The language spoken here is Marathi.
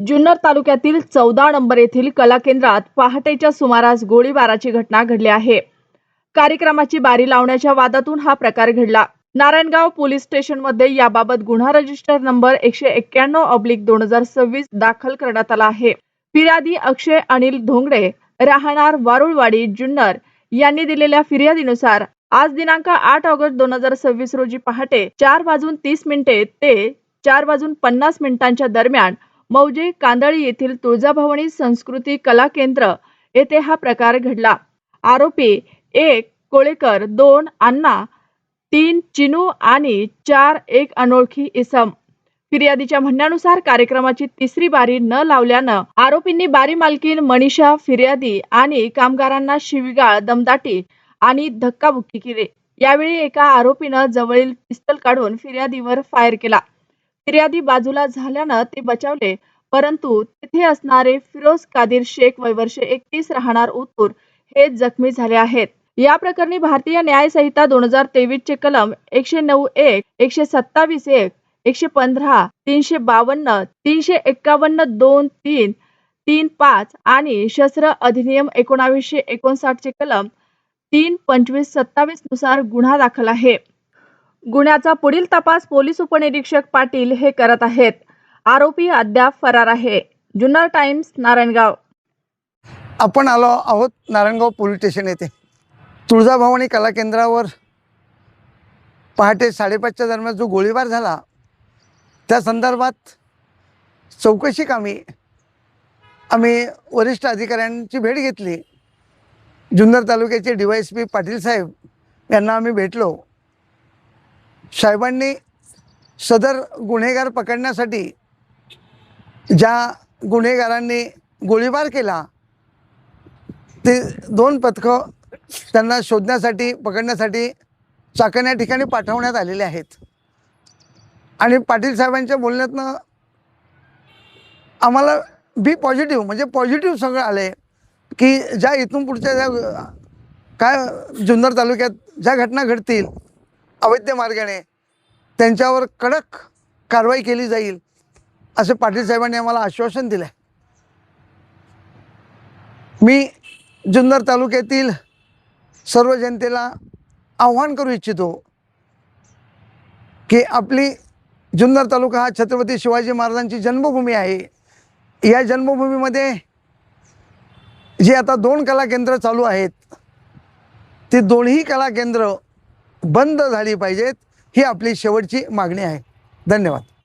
जुन्नर तालुक्यातील 14 नंबर येथील कला केंद्रात पहाटेच्या सुमारास गोळीबाराची घटना घडली आहे। कार्यक्रमाची बारी लावण्याच्या वादातून हा प्रकार घडला। नारायणगाव पोलीस स्टेशनमध्ये याबाबत गुन्हा रजिस्टर नंबर 191/2026 दाखल करण्यात आला आहे। फिर्यादी अक्षय अनिल धोंगडे राहणार वारुळवाडी जुन्नर यांनी दिलेल्या फिर्यादीनुसार आज दिनांक 8 ऑगस्ट 2026 रोजी पहाटे 4:30 ते 4:50 दरम्यान मौजे कांदळी येथील तुळजाभवानी संस्कृती कला केंद्र येथे हा प्रकार घडला। आरोपी 1 कोळेकर, 2 अण्णा, 3 चिनू आणि 4 एक अनोळखी इसम। फिर्यादीच्या म्हणण्यानुसार कार्यक्रमाची तिसरी बारी न लावल्यानं आरोपींनी बारी मालकीन मनीषा, फिर्यादी आणि कामगारांना शिवीगाळ, दमदाटी आणि धक्काबुक्की केली। यावेळी एका आरोपीनं जवळील पिस्तल काढून फिर्यादीवर फायर केला। फिर्यादी बाजूला झाल्यानं ते बचावले, परंतु तिथे असणारे फिरोज कादिर शेख वय वर्ष 31 राहणार उतूर हे जखमी झाले आहेत। या प्रकरणी भारतीय न्याय संहिता 2023 चे कलम 109(1), 127(1), 115, 352, 351(2), 3, 3(5) आणि शस्त्र अधिनियम 1959 चे कलम 3, 25, 27 नुसार गुन्हा दाखल आहे। गुन्ह्याचा पुढील तपास पोलीस उपनिरीक्षक पाटील हे करत आहेत। आरोपी अद्याप फरार आहे। जुन्नर टाइम्स, नारायणगाव। आपण आलो आहोत नारायणगाव पोलीस स्टेशन येथे। तुळजाभवानी कला केंद्रावर पहाटे 5:30च्या दरम्यान जो गोळीबार झाला त्या संदर्भात चौकशी कामी आम्ही वरिष्ठ अधिकाऱ्यांची भेट घेतली। जुन्नर तालुक्याचे DYSP पाटील साहेब यांना आम्ही भेटलो। साहेबांनी सदर गुन्हेगार पकडण्यासाठी ज्या गुन्हेगारांनी गोळीबार केला ते 2 पथकं त्यांना शोधण्यासाठी, पकडण्यासाठी चाकण या ठिकाणी पाठवण्यात आलेले आहेत। आणि पाटील साहेबांच्या बोलण्यातनं आम्हाला बी पॉझिटिव्ह म्हणजे पॉझिटिव्ह सगळं आले की ज्या इथून पुढच्या ज्या काय जुन्नर तालुक्यात ज्या घटना घडतील अवैध मार्गाने त्यांच्यावर कडक कारवाई केली जाईल असे पाटील साहेबांनी आम्हाला आश्वासन दिले। मी जुन्नर तालुक्यातील सर्व जनतेला आव्हान करू इच्छितो की आपली जुन्नर तालुका हा छत्रपती शिवाजी महाराजांची जन्मभूमी आहे। या जन्मभूमीमध्ये जे आता 2 कला केंद्र चालू आहेत ती दोन्ही कला केंद्र बंद झाली पाहिजेत ही आपली शेवटची मागणी आहे। धन्यवाद।